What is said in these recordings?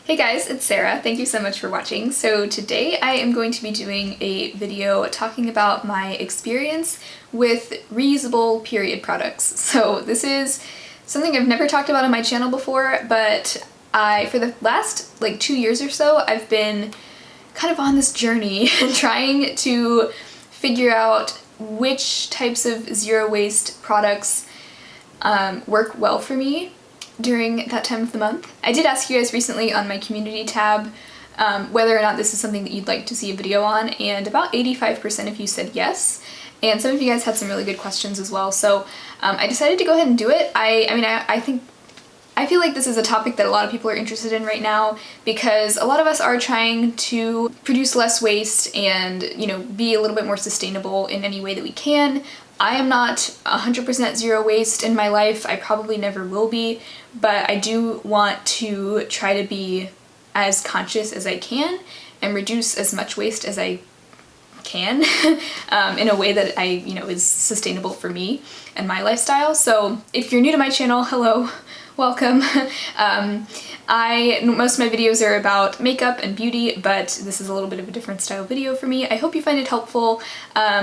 Hey guys, it's Sarah. Thank you so much for watching. So today I am going to be doing a video talking about my experience with reusable period products. So this is something I've never talked about on my channel before, but for the last 2 years or so, I've been kind of on this journey trying to figure out which types of zero waste products work well for me during that time of the month. I did ask you guys recently on my community tab whether or not this is something that you'd like to see a video on, and about 85% of you said yes, and some of you guys had some really good questions as well, so I decided to go ahead and do it. I feel like this is a topic that a lot of people are interested in right now because a lot of us are trying to produce less waste and, be a little bit more sustainable in any way that we can. I am not 100% zero waste in my life. I probably never will be, but I do want to try to be as conscious as I can and reduce as much waste as I can in a way that is sustainable for me and my lifestyle. So if you're new to my channel, hello, welcome. Most of my videos are about makeup and beauty, but this is a little bit of a different style video for me. I hope you find it helpful.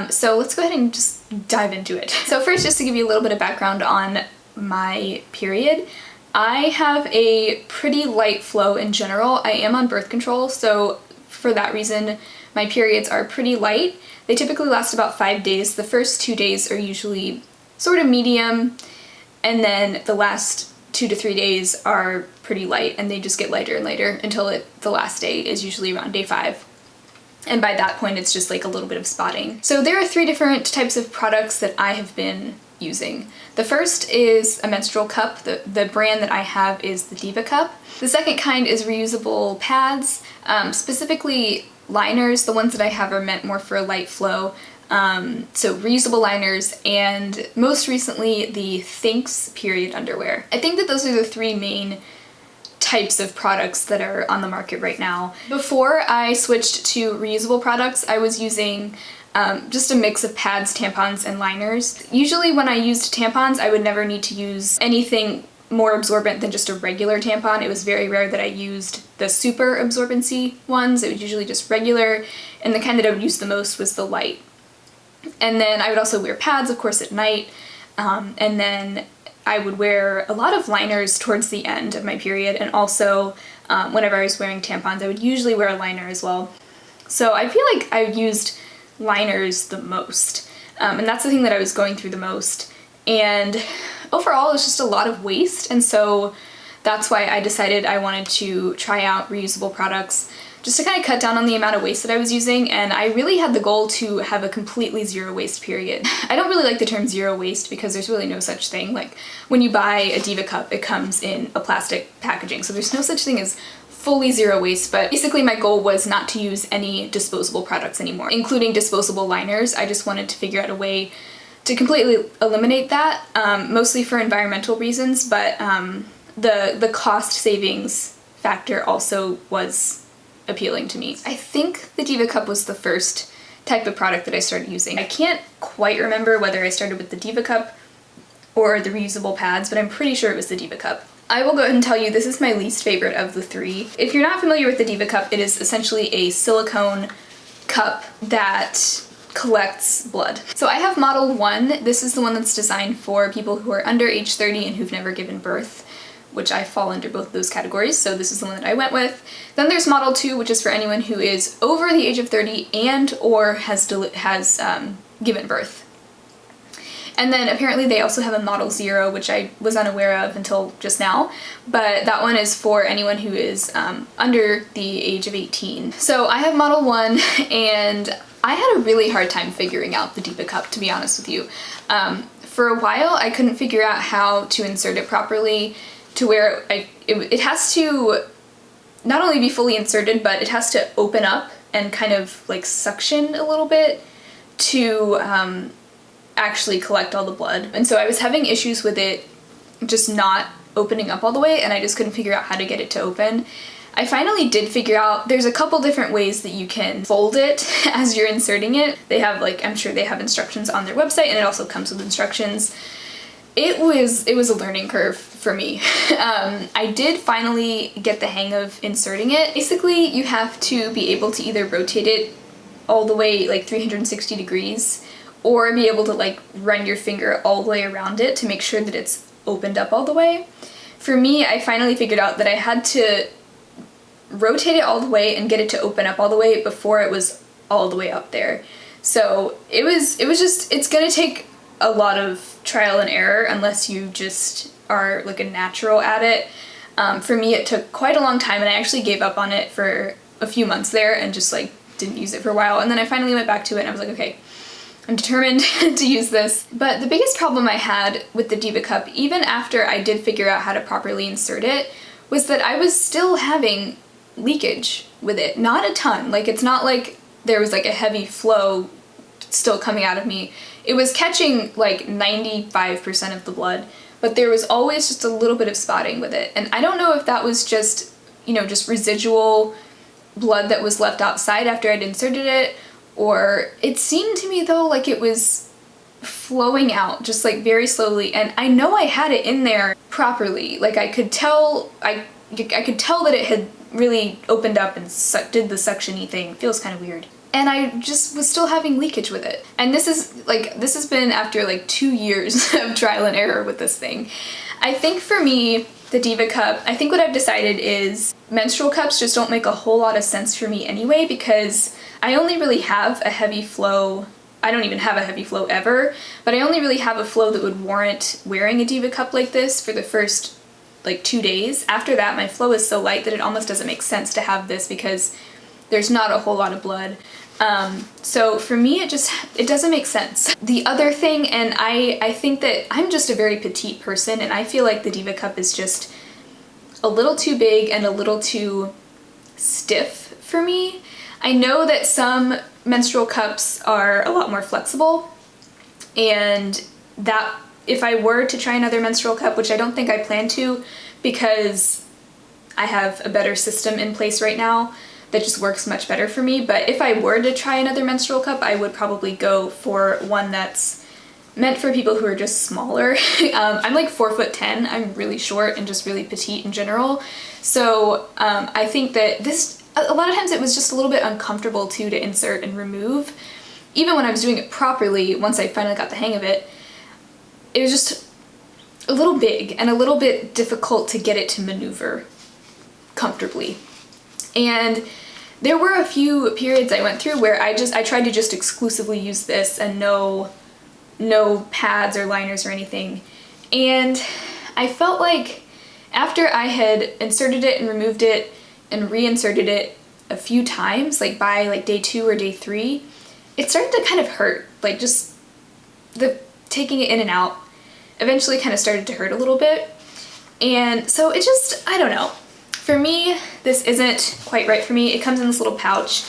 So let's go ahead and just dive into it. So first, just to give you a little bit of background on my period, I have a pretty light flow in general. I am on birth control, so for that reason, my periods are pretty light. They typically last about 5 days. The first 2 days are usually sort of medium, and then the last 2 to 3 days are pretty light, and they just get lighter and lighter until the last day is usually around day 5. And by that point, it's just like a little bit of spotting. So there are 3 different types of products that I have been using. The first is a menstrual cup. The brand that I have is the Diva Cup. The second kind is reusable pads, specifically liners. The ones that I have are meant more for a light flow. So reusable liners, and most recently the Thinx period underwear. I think that those are the 3 main types of products that are on the market right now. Before I switched to reusable products, I was using just a mix of pads, tampons, and liners. Usually when I used tampons, I would never need to use anything more absorbent than just a regular tampon. It was very rare that I used the super absorbency ones. It was usually just regular, and the kind that I would use the most was the light. And then I would also wear pads, of course, at night, and then I would wear a lot of liners towards the end of my period, and also whenever I was wearing tampons, I would usually wear a liner as well. So I feel like I've used liners the most, and that's the thing that I was going through the most, and overall it's just a lot of waste, and so that's why I decided I wanted to try out reusable products just to kind of cut down on the amount of waste that I was using, and I really had the goal to have a completely zero waste period. I don't really like the term zero waste because there's really no such thing. Like, when you buy a Diva Cup, it comes in a plastic packaging, so there's no such thing as fully zero waste, but basically my goal was not to use any disposable products anymore, including disposable liners. I just wanted to figure out a way to completely eliminate that, mostly for environmental reasons, but the cost savings factor also was appealing to me. I think the Diva Cup was the first type of product that I started using. I can't quite remember whether I started with the Diva Cup or the reusable pads, but I'm pretty sure it was the Diva Cup. I will go ahead and tell you this is my least favorite of the 3. If you're not familiar with the Diva Cup, it is essentially a silicone cup that collects blood. So I have model 1. This is the one that's designed for people who are under age 30 and who've never given birth, which I fall under both of those categories, so this is the one that I went with. Then there's model 2, which is for anyone who is over the age of 30 and or has given birth. And then apparently they also have a model 0, which I was unaware of until just now, but that one is for anyone who is under the age of 18. So I have model 1, and I had a really hard time figuring out the Diva Cup, to be honest with you. For a while I couldn't figure out how to insert it properly, to where it has to not only be fully inserted, but it has to open up and kind of like suction a little bit to actually collect all the blood. And so I was having issues with it just not opening up all the way, and I just couldn't figure out how to get it to open. I finally did figure out there's a couple different ways that you can fold it as you're inserting it. They have, I'm sure they have instructions on their website, and it also comes with instructions. It was a learning curve for me. I did finally get the hang of inserting it. Basically, you have to be able to either rotate it all the way like 360 degrees or be able to like run your finger all the way around it to make sure that it's opened up all the way. For me, I finally figured out that I had to rotate it all the way and get it to open up all the way before it was all the way up there. So it's gonna take a lot of trial and error unless you just are like a natural at it. For me, it took quite a long time, and I actually gave up on it for a few months there and just like didn't use it for a while. And then I finally went back to it and I was like, okay, I'm determined to use this. But the biggest problem I had with the Diva Cup, even after I did figure out how to properly insert it, was that I was still having leakage with it. Not a ton. Like, it's not like there was like a heavy flow still coming out of me. It was catching like 95% of the blood, but there was always just a little bit of spotting with it. And I don't know if that was just, you know, just residual blood that was left outside after I'd inserted it, or it seemed to me though like it was flowing out just like very slowly. And I know I had it in there properly. Like, I could tell that it had really opened up and did the suction-y thing. Feels kind of weird. And I just was still having leakage with it. And this has been after like 2 years of trial and error with this thing. I think for me, the Diva Cup, I think what I've decided is menstrual cups just don't make a whole lot of sense for me anyway, because I only really have a heavy flow. I don't even have a heavy flow ever, but I only really have a flow that would warrant wearing a Diva Cup like this for the first like 2 days. After that, my flow is so light that it almost doesn't make sense to have this because there's not a whole lot of blood. So for me, it doesn't make sense. The other thing, and I think that I'm just a very petite person, and I feel like the Diva Cup is just a little too big and a little too stiff for me. I know that some menstrual cups are a lot more flexible, and that if I were to try another menstrual cup, which I don't think I plan to because I have a better system in place right now that just works much better for me, but if I were to try another menstrual cup, I would probably go for one that's meant for people who are just smaller. I'm like 4'10". I'm really short and just really petite in general. So I think that this, a lot of times it was just a little bit uncomfortable too to insert and remove. Even when I was doing it properly, once I finally got the hang of it, it was just a little big and a little bit difficult to get it to maneuver comfortably. And there were a few periods I went through where I tried to just exclusively use this and no pads or liners or anything. And I felt like after I had inserted it and removed it and reinserted it a few times, like by like day 2 or day 3, it started to kind of hurt. Like, just the taking it in and out eventually kind of started to hurt a little bit. And so it just, I don't know. For me, this isn't quite right for me. It comes in this little pouch.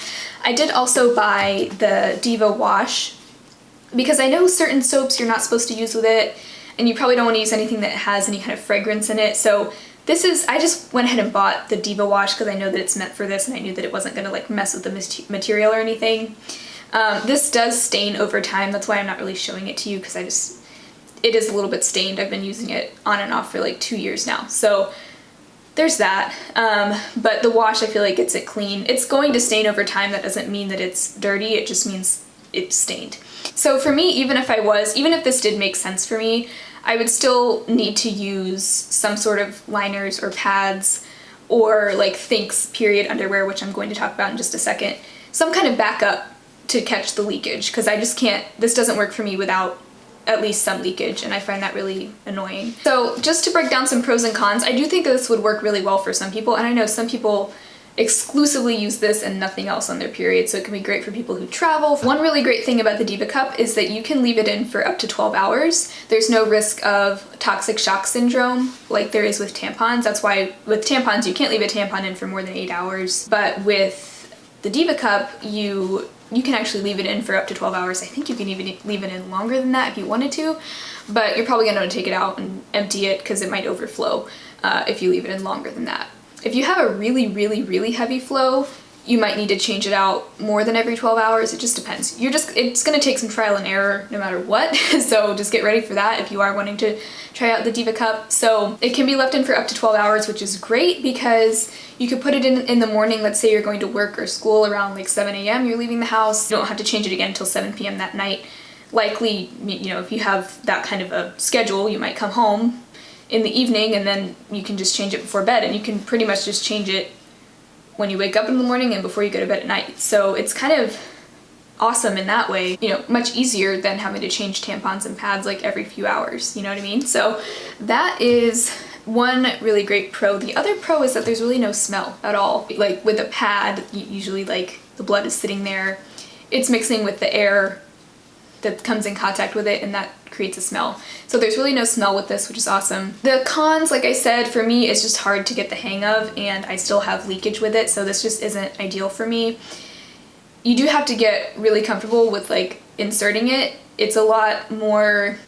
I did also buy the Diva wash because I know certain soaps you're not supposed to use with it, and you probably don't want to use anything that has any kind of fragrance in it. So I just went ahead and bought the Diva wash because I know that it's meant for this, and I knew that it wasn't going to like mess with the material or anything. This does stain over time. That's why I'm not really showing it to you, because it is a little bit stained. I've been using it on and off for like 2 years now. So there's that. But the wash, I feel like gets it clean. It's going to stain over time. That doesn't mean that it's dirty. It just means it's stained. So for me, even if this did make sense for me, I would still need to use some sort of liners or pads, or like Thinx period underwear, which I'm going to talk about in just a second. Some kind of backup to catch the leakage, because I just can't, this doesn't work for me without at least some leakage, and I find that really annoying. So just to break down some pros and cons, I do think that this would work really well for some people, and I know some people exclusively use this and nothing else on their period, so it can be great for people who travel. One really great thing about the Diva Cup is that you can leave it in for up to 12 hours. There's no risk of toxic shock syndrome like there is with tampons. That's why with tampons you can't leave a tampon in for more than 8 hours, but with the Diva Cup you can actually leave it in for up to 12 hours. I think you can even leave it in longer than that if you wanted to, but you're probably gonna take it out and empty it because it might overflow if you leave it in longer than that. If you have a really, really, really heavy flow, you might need to change it out more than every 12 hours. It just depends. It's gonna take some trial and error no matter what. So just get ready for that if you are wanting to try out the Diva Cup. So it can be left in for up to 12 hours, which is great because you could put it in the morning. Let's say you're going to work or school around like 7 a.m. You're leaving the house. You don't have to change it again until 7 p.m. that night. Likely, you know, if you have that kind of a schedule, you might come home in the evening and then you can just change it before bed, and you can pretty much just change it when you wake up in the morning and before you go to bed at night. So it's kind of awesome in that way, you know, much easier than having to change tampons and pads like every few hours, you know what I mean? So that is one really great pro. The other pro is that there's really no smell at all. Like with a pad, usually like the blood is sitting there, it's mixing with the air that comes in contact with it, and that creates a smell. So there's really no smell with this, which is awesome. The cons, like I said, for me, it's just hard to get the hang of, and I still have leakage with it, so this just isn't ideal for me. You do have to get really comfortable with like inserting it. It's a lot more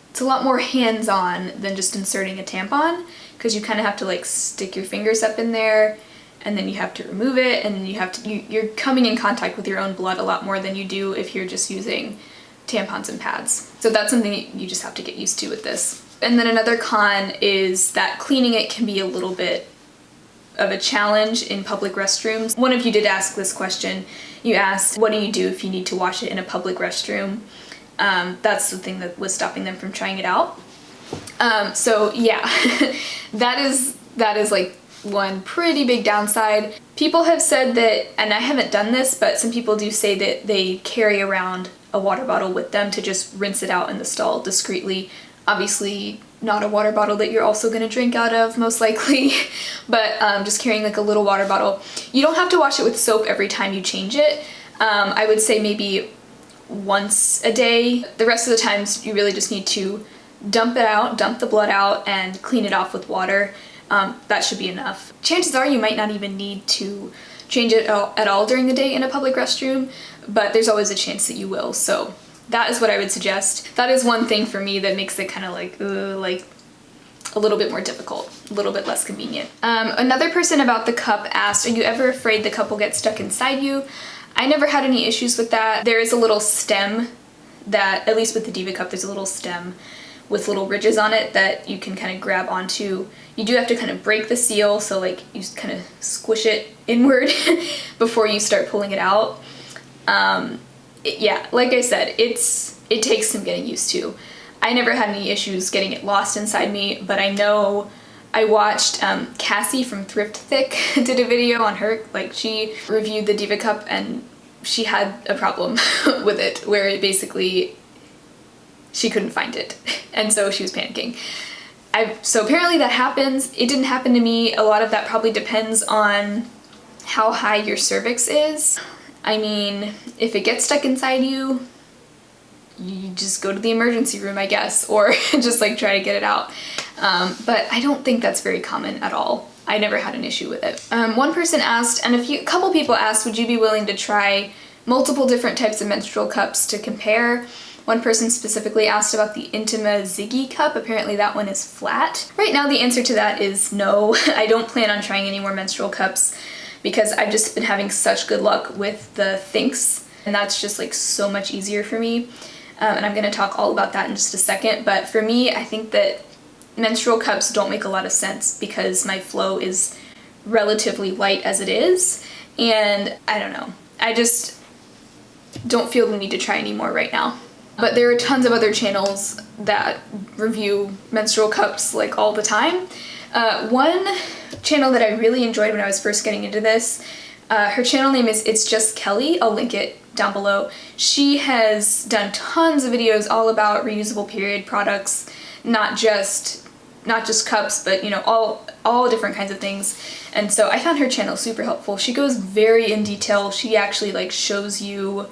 hands-on than just inserting a tampon, because you kind of have to like stick your fingers up in there, and then you have to remove it, and you're coming in contact with your own blood a lot more than you do if you're just using tampons and pads. So that's something you just have to get used to with this. And then another con is that cleaning it can be a little bit of a challenge in public restrooms. One of you did ask this question. You asked, what do you do if you need to wash it in a public restroom? That's the thing that was stopping them from trying it out. So yeah, that is like one pretty big downside. People have said that, and I haven't done this, but some people do say that they carry around a water bottle with them to just rinse it out in the stall discreetly. Obviously not a water bottle that you're also going to drink out of, most likely, but just carrying like a little water bottle. You don't have to wash it with soap every time you change it. I would say maybe once a day. The rest of the times you really just need to dump it out, dump the blood out, and clean it off with water. That should be enough. Chances are you might not even need to change it at all during the day in a public restroom, but there's always a chance that you will. So that is what I would suggest. That is one thing for me that makes it kind of like a little bit more difficult, a little bit less convenient. Another person about the cup asked, are you ever afraid the cup will get stuck inside you? I never had any issues with that. There is a little stem that, at least with the Diva Cup, there's a little stem with little ridges on it that you can kind of grab onto. You do have to kind of break the seal, so like you kind of squish it inward before you start pulling it out. Yeah, like I said, it takes some getting used to. I never had any issues getting it lost inside me, but I know I watched Cassie from Thinx did a video on her, like she reviewed the Diva Cup and she had a problem with it where it basically, she couldn't find it, and so she was panicking. So apparently that happens. It didn't happen to me. A lot of that probably depends on how high your cervix is. I mean, if it gets stuck inside you, you just go to the emergency room, I guess, or just like try to get it out. But I don't think that's very common at all. I never had an issue with it. One person asked, and a couple people asked, would you be willing to try multiple different types of menstrual cups to compare? One person specifically asked about the Intima Ziggy cup. Apparently that one is flat. Right now the answer to that is no. I don't plan on trying any more menstrual cups because I've just been having such good luck with the Thinx, and that's just like so much easier for me. And I'm going to talk all about that in just a second, but for me, I think that menstrual cups don't make a lot of sense because my flow is relatively light as it is, and I don't know. I just don't feel the need to try any more right now. But there are tons of other channels that review menstrual cups like all the time. One channel that I really enjoyed when I was first getting into this, her channel name is It's Just Kelly. I'll link it down below. She has done tons of videos all about reusable period products, not just cups, but you know, all different kinds of things. And so I found her channel super helpful. She goes very in detail. She actually like shows you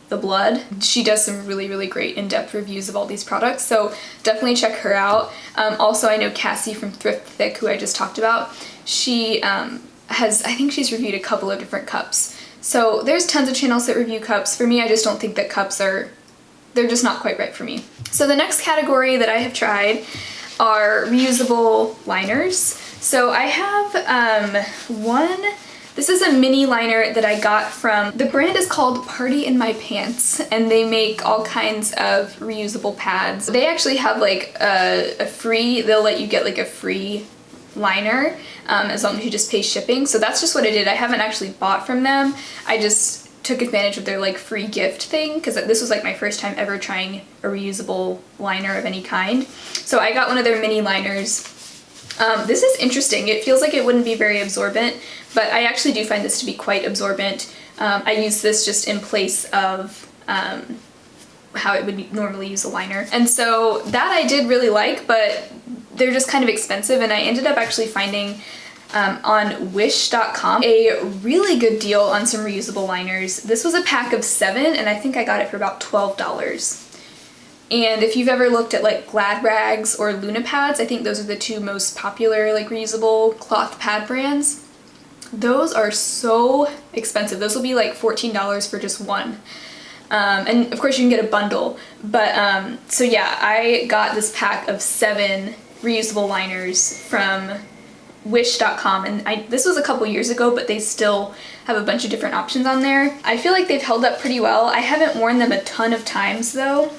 the blood. She does some really, really great in-depth reviews of all these products, so definitely check her out. Also, I know Cassie from Thinx, who I just talked about, she I think she's reviewed a couple of different cups. So there's tons of channels that review cups. For me, I just don't think that cups they're just not quite right for me. So the next category that I have tried are reusable liners. So I have one This is a mini liner that I got from, the brand is called Party in My Pants, and they make all kinds of reusable pads. They actually have like they'll let you get like a free liner as long as you just pay shipping. So that's just what I did. I haven't actually bought from them. I just took advantage of their like free gift thing because this was like my first time ever trying a reusable liner of any kind. So I got one of their mini liners. This is interesting. It feels like it wouldn't be very absorbent, but I actually do find this to be quite absorbent. I use this just in place of how it would normally use a liner. And so that I did really like, but they're just kind of expensive, and I ended up actually finding on wish.com a really good deal on some reusable liners. This was a pack of 7, and I think I got it for about $12. And if you've ever looked at like Glad Rags or Luna pads, I think those are the two most popular like reusable cloth pad brands. Those are so expensive. Those will be like $14 for just one. And of course you can get a bundle. But so yeah, I got this pack of 7 reusable liners from wish.com, and this was a couple years ago, but they still have a bunch of different options on there. I feel like they've held up pretty well. I haven't worn them a ton of times though.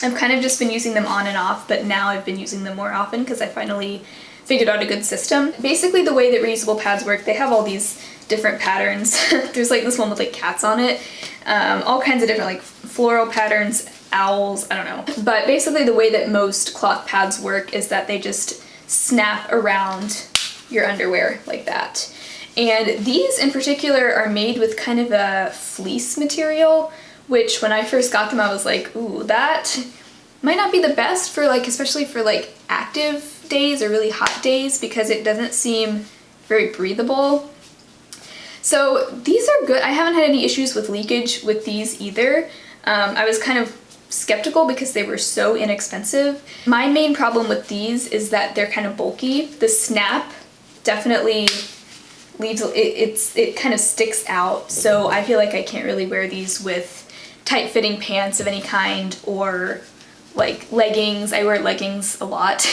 I've kind of just been using them on and off, but now I've been using them more often because I finally figured out a good system. Basically the way that reusable pads work, they have all these different patterns. There's like this one with like cats on it, all kinds of different like floral patterns, owls, I don't know. But basically the way that most cloth pads work is that they just snap around your underwear like that. And these in particular are made with kind of a fleece material, which when I first got them I was like, ooh, that might not be the best for like, especially for like active days or really hot days, because it doesn't seem very breathable. So these are good. I haven't had any issues with leakage with these either. I was kind of skeptical because they were so inexpensive. My main problem with these is that they're kind of bulky. The snap definitely leaves, it kind of sticks out, so I feel like I can't really wear these with tight-fitting pants of any kind or like leggings. I wear leggings a lot.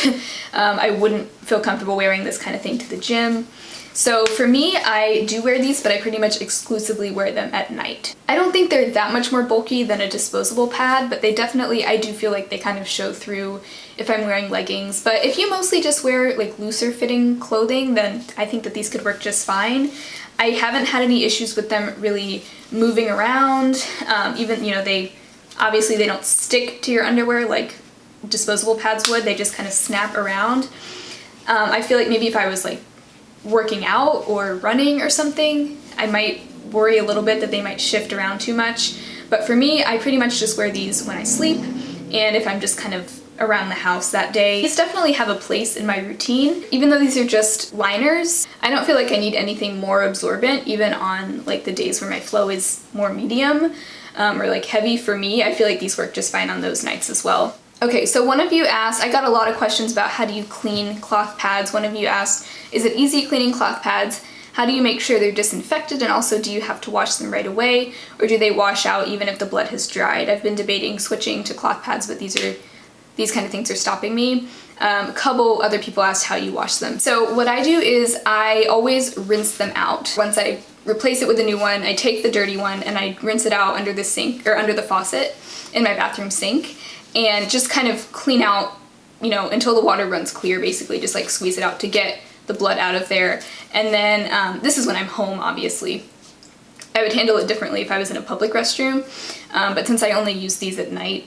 I wouldn't feel comfortable wearing this kind of thing to the gym. So for me, I do wear these, but I pretty much exclusively wear them at night. I don't think they're that much more bulky than a disposable pad, but they definitely, I do feel like they kind of show through if I'm wearing leggings. But if you mostly just wear like looser fitting clothing, then I think that these could work just fine. I haven't had any issues with them really moving around. Even, you know, they don't stick to your underwear like disposable pads would. They just kind of snap around. I feel like maybe if I was like working out or running or something, I might worry a little bit that they might shift around too much. But for me, I pretty much just wear these when I sleep and if I'm just kind of around the house that day. These definitely have a place in my routine. Even though these are just liners, I don't feel like I need anything more absorbent, even on like the days where my flow is more medium or like heavy for me. I feel like these work just fine on those nights as well. Okay, so one of you asked, I got a lot of questions about how do you clean cloth pads. One of you asked, is it easy cleaning cloth pads? How do you make sure they're disinfected, and also do you have to wash them right away, or do they wash out even if the blood has dried? I've been debating switching to cloth pads, but these kind of things are stopping me. A couple other people asked how you wash them. So what I do is I always rinse them out. Once I replace it with a new one, I take the dirty one and I rinse it out under the sink or under the faucet in my bathroom sink, and just kind of clean out, you know, until the water runs clear, basically just like squeeze it out to get the blood out of there. And then this is when I'm home, obviously. I would handle it differently if I was in a public restroom, but since I only use these at night,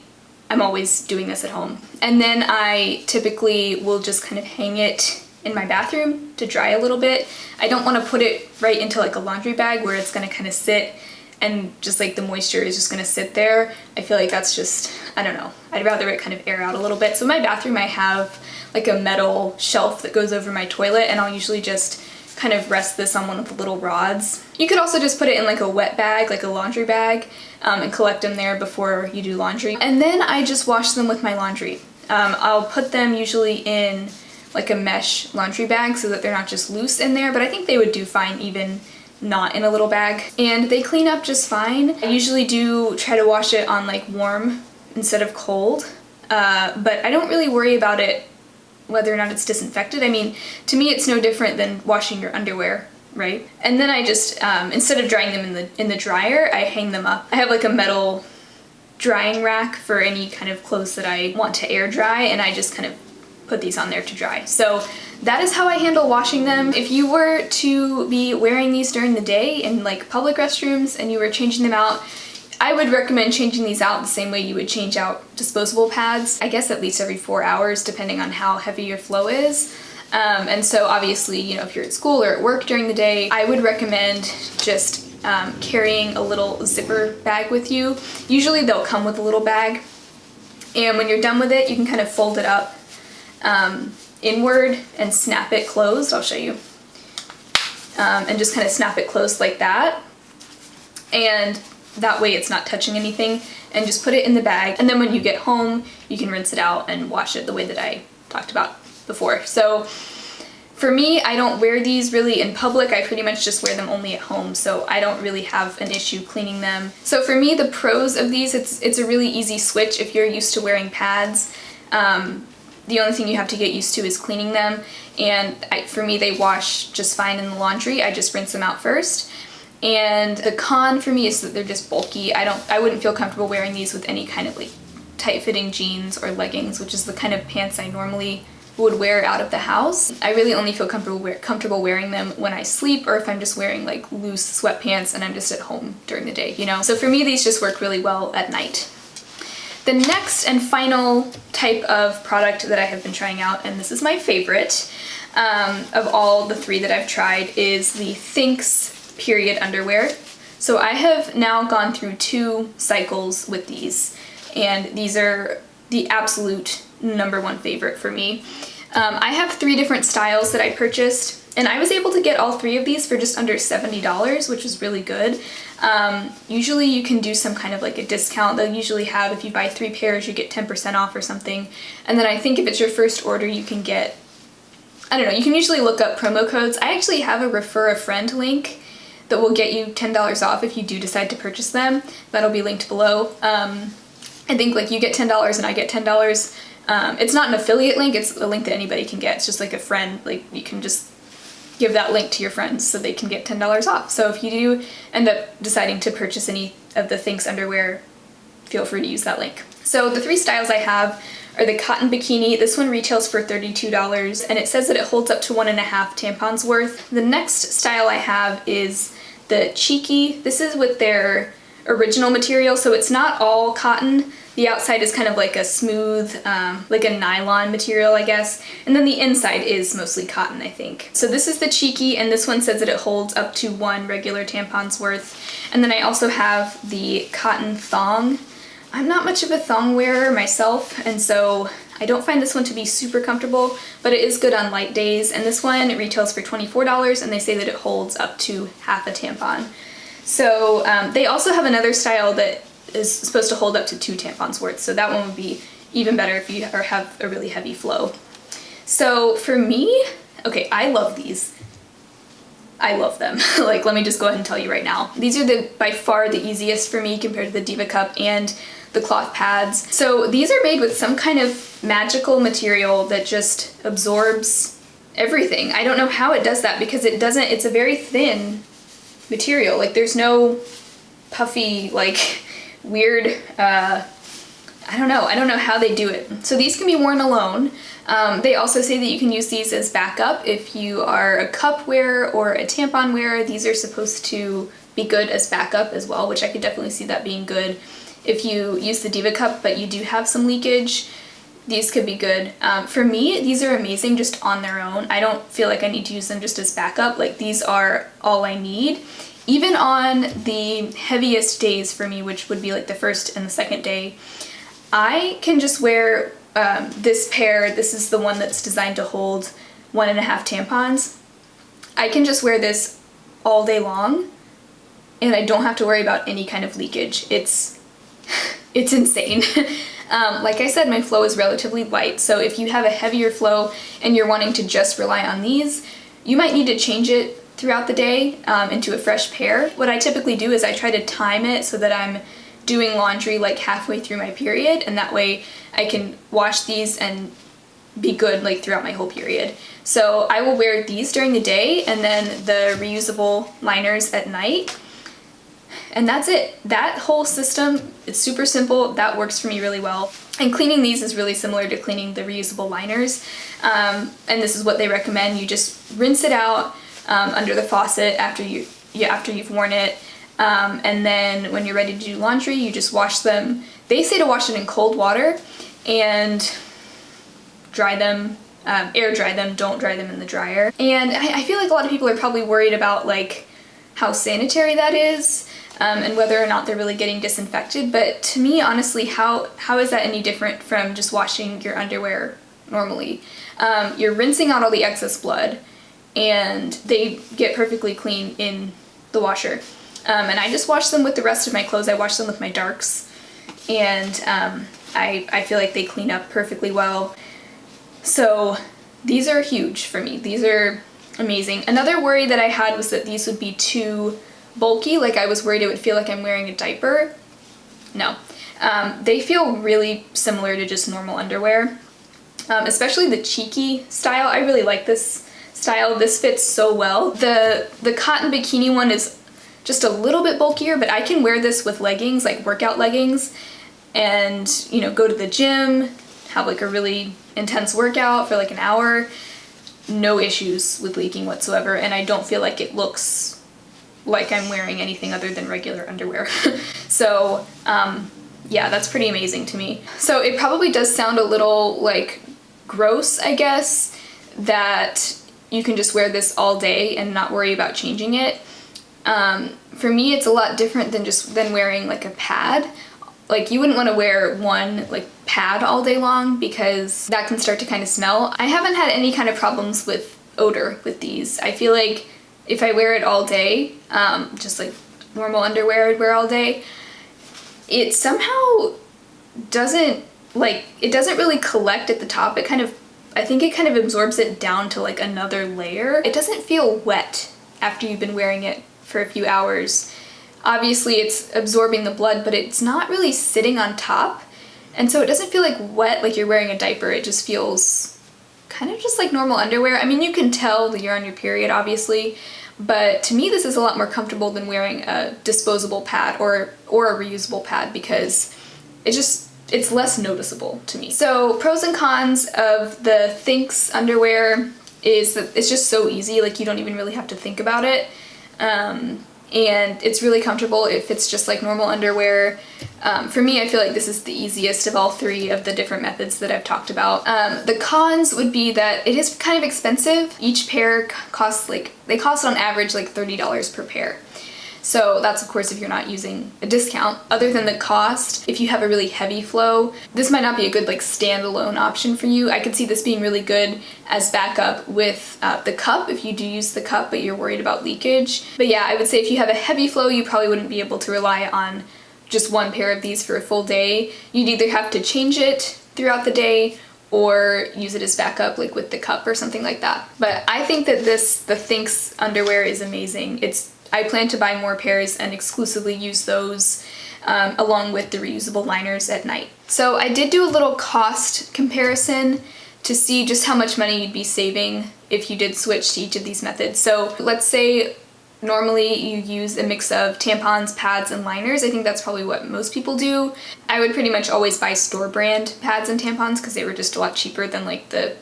I'm always doing this at home. And then I typically will just kind of hang it in my bathroom to dry a little bit. I don't want to put it right into like a laundry bag where it's going to kind of sit and just like the moisture is just going to sit there. I feel like that's just, I don't know. I'd rather it kind of air out a little bit. So in my bathroom I have like a metal shelf that goes over my toilet, and I'll usually just kind of rest this on one of the little rods. You could also just put it in like a wet bag, like a laundry bag, and collect them there before you do laundry. And then I just wash them with my laundry. I'll put them usually in like a mesh laundry bag so that they're not just loose in there, but I think they would do fine even not in a little bag. And they clean up just fine. I usually do try to wash it on like warm instead of cold, but I don't really worry about it whether or not it's disinfected. I mean, to me it's no different than washing your underwear. right? And then I just, instead of drying them in the dryer, I hang them up. I have like a metal drying rack for any kind of clothes that I want to air dry, and I just kind of put these on there to dry. So that is how I handle washing them. If you were to be wearing these during the day in like public restrooms and you were changing them out, I would recommend changing these out the same way you would change out disposable pads. I guess at least every 4 hours, depending on how heavy your flow is. And so obviously, you know, if you're at school or at work during the day, I would recommend just carrying a little zipper bag with you. Usually they'll come with a little bag. And when you're done with it, you can kind of fold it up inward and snap it closed. I'll show you. And just kind of snap it closed like that. And that way it's not touching anything, and just put it in the bag. And then when you get home, you can rinse it out and wash it the way that I talked about before. So for me, I don't wear these really in public. I pretty much just wear them only at home, so I don't really have an issue cleaning them. So for me, the pros of these, it's a really easy switch if you're used to wearing pads. The only thing you have to get used to is cleaning them, and for me, they wash just fine in the laundry. I just rinse them out first. And the con for me is that they're just bulky. I wouldn't feel comfortable wearing these with any kind of like tight-fitting jeans or leggings, which is the kind of pants I normally would wear out of the house. I really only feel comfortable wearing them when I sleep, or if I'm just wearing like loose sweatpants and I'm just at home during the day, you know? So for me, these just work really well at night. The next and final type of product that I have been trying out, and this is my favorite of all the 3 that I've tried, is the Thinx period underwear. So I have now gone through 2 cycles with these, and these are the absolute #1 favorite for me. I have 3 different styles that I purchased, and I was able to get all 3 of these for just under $70, which is really good. Usually you can do some kind of like a discount. They'll usually have, if you buy 3 pairs, you get 10% off or something. And then I think if it's your first order, you can get, I don't know, you can usually look up promo codes. I actually have a refer a friend link that will get you $10 off if you do decide to purchase them. That'll be linked below. I think like you get $10 and I get $10. It's not an affiliate link, it's a link that anybody can get. It's just like a friend, like you can just give that link to your friends so they can get $10 off. So if you do end up deciding to purchase any of the Thinx underwear, feel free to use that link. So the 3 styles I have are the cotton bikini. This one retails for $32, and it says that it holds up to 1.5 tampons worth. The next style I have is the cheeky. This is with their original material, so it's not all cotton. The outside is kind of like a smooth, like a nylon material, I guess. And then the inside is mostly cotton, I think. So this is the cheeky, and this one says that it holds up to 1 regular tampon's worth. And then I also have the cotton thong. I'm not much of a thong wearer myself, and so I don't find this one to be super comfortable, but it is good on light days. And this one retails for $24, and they say that it holds up to half a tampon. So they also have another style that is supposed to hold up to 2 tampons worth, so that one would be even better if you have a really heavy flow. So for me, okay, I love these. I love them. Like, let me just go ahead and tell you right now. These are by far the easiest for me compared to the Diva Cup and the cloth pads. So these are made with some kind of magical material that just absorbs everything. I don't know how it does that, because it's a very thin material. Like, there's no puffy, like, weird, I don't know how they do it. So these can be worn alone. They also say that you can use these as backup if you are a cup wearer or a tampon wearer. These are supposed to be good as backup as well, which I could definitely see that being good. If you use the Diva Cup but you do have some leakage, these could be good. For me, these are amazing just on their own. I don't feel like I need to use them just as backup. Like, these are all I need. Even on the heaviest days for me, which would be like the first and the second day, I can just wear this pair. This is the one that's designed to hold 1.5 tampons. I can just wear this all day long, and I don't have to worry about any kind of leakage. It's insane. Like I said, my flow is relatively light, so if you have a heavier flow and you're wanting to just rely on these, you might need to change it throughout the day into a fresh pair. What I typically do is I try to time it so that I'm doing laundry like halfway through my period, and that way I can wash these and be good like throughout my whole period. So I will wear these during the day and then the reusable liners at night. And that's it. That whole system, it's super simple. That works for me really well. And cleaning these is really similar to cleaning the reusable liners. And this is what they recommend. You just rinse it out under the faucet after you've worn it. And then when you're ready to do laundry, you just wash them. They say to wash it in cold water and dry them, air dry them, don't dry them in the dryer. And I feel like a lot of people are probably worried about like how sanitary that is. And whether or not they're really getting disinfected. But to me, honestly, how is that any different from just washing your underwear normally? You're rinsing out all the excess blood and they get perfectly clean in the washer. And I just wash them with the rest of my clothes. I wash them with my darks and I feel like they clean up perfectly well. So these are huge for me. These are amazing. Another worry that I had was that these would be too bulky, like I was worried it would feel like I'm wearing a diaper. No. They feel really similar to just normal underwear, especially the cheeky style. I really like this style. This fits so well. The cotton bikini one is just a little bit bulkier, but I can wear this with leggings, like workout leggings, and you know, go to the gym, have like a really intense workout for like an hour. No issues with leaking whatsoever, and I don't feel like it looks like I'm wearing anything other than regular underwear. So yeah, that's pretty amazing to me. So it probably does sound a little like gross, I guess, that you can just wear this all day and not worry about changing it. For me, it's a lot different than wearing like a pad. Like you wouldn't want to wear one like pad all day long because that can start to kind of smell. I haven't had any kind of problems with odor with these. I feel like if I wear it all day, just like normal underwear I'd wear all day, it somehow doesn't really collect at the top. I think it kind of absorbs it down to like another layer. It doesn't feel wet after you've been wearing it for a few hours. Obviously it's absorbing the blood, but it's not really sitting on top. And so it doesn't feel like wet like you're wearing a diaper. It just feels kind of just like normal underwear. I mean, you can tell that you're on your period, obviously, but to me this is a lot more comfortable than wearing a disposable pad or a reusable pad because it's less noticeable to me. So pros and cons of the Thinx underwear is that it's just so easy, like you don't even really have to think about it. And it's really comfortable. It fits just like normal underwear. For me, I feel like this is the easiest of all three of the different methods that I've talked about. The cons would be that it is kind of expensive. Each pair costs they cost on average like $30 per pair. So that's of course if you're not using a discount. Other than the cost, if you have a really heavy flow, this might not be a good like standalone option for you. I could see this being really good as backup with the cup if you do use the cup but you're worried about leakage. But yeah, I would say if you have a heavy flow, you probably wouldn't be able to rely on just one pair of these for a full day. You'd either have to change it throughout the day or use it as backup like with the cup or something like that. But I think that the Thinx underwear is amazing. I plan to buy more pairs and exclusively use those along with the reusable liners at night. So I did do a little cost comparison to see just how much money you'd be saving if you did switch to each of these methods. So let's say normally you use a mix of tampons, pads, and liners. I think that's probably what most people do. I would pretty much always buy store brand pads and tampons because they were just a lot cheaper than like the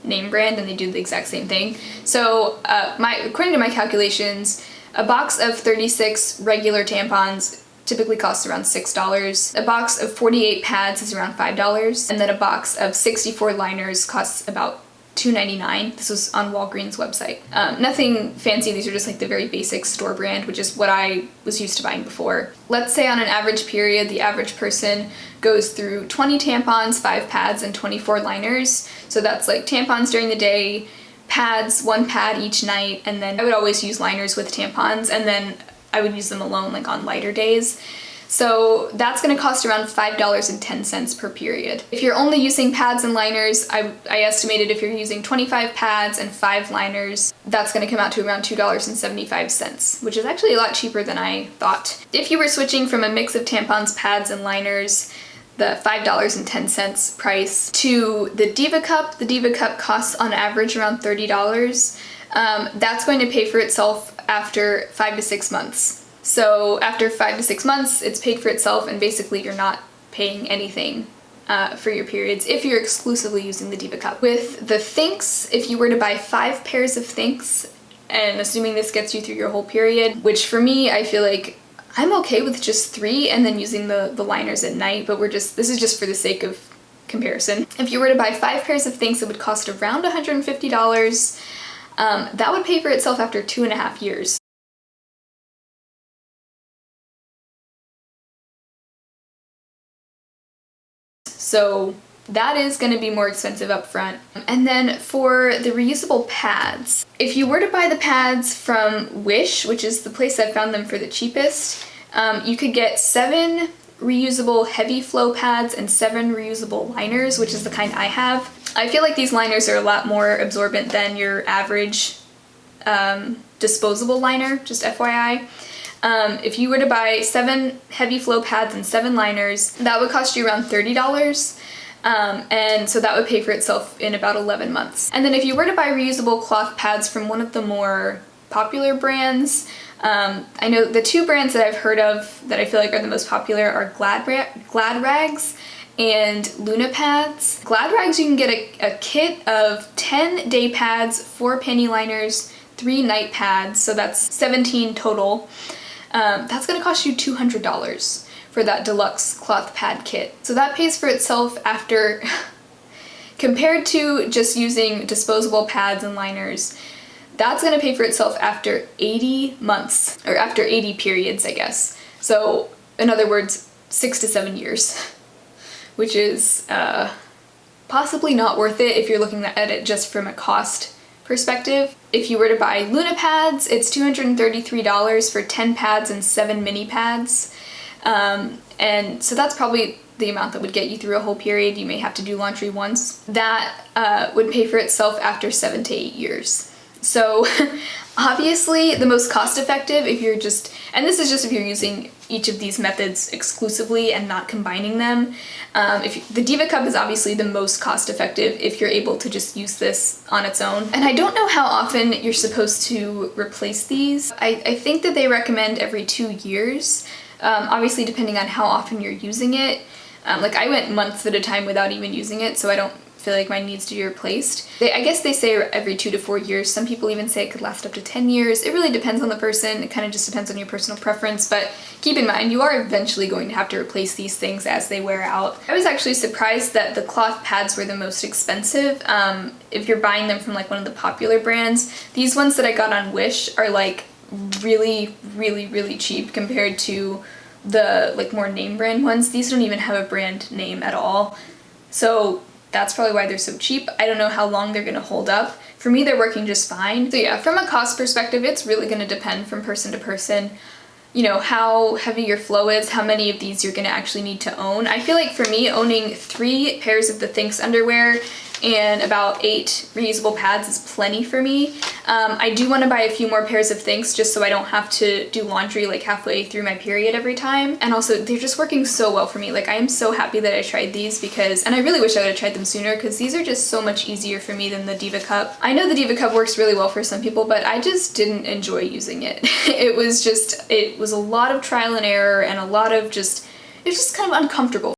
name brand and they do the exact same thing. So according to my calculations, a box of 36 regular tampons typically costs around $6. A box of 48 pads is around $5. And then a box of 64 liners costs about $2.99. This was on Walgreens' website. Nothing fancy, these are just like the very basic store brand, which is what I was used to buying before. Let's say on an average period, the average person goes through 20 tampons, 5 pads, and 24 liners. So that's like tampons during the day, pads, 1 pad each night, and then I would always use liners with tampons, and then I would use them alone like on lighter days. So that's gonna cost around $5.10 per period. If you're only using pads and liners, I estimated if you're using 25 pads and 5 liners, that's gonna come out to around $2.75, which is actually a lot cheaper than I thought. If you were switching from a mix of tampons, pads, and liners, the $5.10 price, to the Diva Cup. The Diva Cup costs on average around $30. That's going to pay for itself after 5 to 6 months. So after 5 to 6 months, it's paid for itself, and basically you're not paying anything for your periods if you're exclusively using the Diva Cup. With the Thinx, if you were to buy 5 pairs of Thinx, and assuming this gets you through your whole period, which for me, I feel like I'm okay with just 3 and then using the liners at night, but this is just for the sake of comparison. If you were to buy 5 pairs of Thinx, it would cost around $150. That would pay for itself after 2.5 years. So that is going to be more expensive up front. And then for the reusable pads, if you were to buy the pads from Wish, which is the place I found them for the cheapest, you could get 7 reusable heavy flow pads and 7 reusable liners, which is the kind I have. I feel like these liners are a lot more absorbent than your average disposable liner, just FYI. If you were to buy 7 heavy flow pads and 7 liners, that would cost you around $30. And so that would pay for itself in about 11 months. And then if you were to buy reusable cloth pads from one of the more popular brands, I know the 2 brands that I've heard of that I feel like are the most popular are Glad Rags and Luna Pads. Glad Rags, you can get a kit of 10 day pads, 4 panty liners, 3 night pads, so that's 17 total. That's gonna cost you $200 for that deluxe cloth pad kit. So that pays for itself after, compared to just using disposable pads and liners, that's gonna pay for itself after 80 months, or after 80 periods, I guess. So in other words, 6 to 7 years, which is possibly not worth it if you're looking at it just from a cost perspective. If you were to buy Luna pads, it's $233 for 10 pads and 7 mini pads. And so that's probably the amount that would get you through a whole period. You may have to do laundry once. That would pay for itself after 7 to 8 years. So obviously the most cost effective, if you're just, and this is just if you're using each of these methods exclusively and not combining them. The Diva Cup is obviously the most cost effective if you're able to just use this on its own. And I don't know how often you're supposed to replace these. I think that they recommend every 2 years, obviously depending on how often you're using it. Like I went months at a time without even using it, so I don't feel like mine needs to be replaced. I guess they say every 2 to 4 years. Some people even say it could last up to 10 years. It really depends on the person. It kind of just depends on your personal preference, but keep in mind, you are eventually going to have to replace these things as they wear out. I was actually surprised that the cloth pads were the most expensive. If you're buying them from like one of the popular brands, these ones that I got on Wish are like really, really, really cheap compared to the like more name brand ones. These don't even have a brand name at all. So that's probably why they're so cheap. I don't know how long they're gonna hold up. For me, they're working just fine. So yeah, from a cost perspective, it's really gonna depend from person to person. You know, how heavy your flow is, how many of these you're gonna actually need to own. I feel like for me, owning 3 pairs of the Thinx underwear and about 8 reusable pads is plenty for me. I do want to buy a few more pairs of Thinx just so I don't have to do laundry like halfway through my period every time. And also, they're just working so well for me. Like, I am so happy that I tried these because, and I really wish I would have tried them sooner because these are just so much easier for me than the Diva Cup. I know the Diva Cup works really well for some people, but I just didn't enjoy using it. It was a lot of trial and error and a lot of it was just kind of uncomfortable.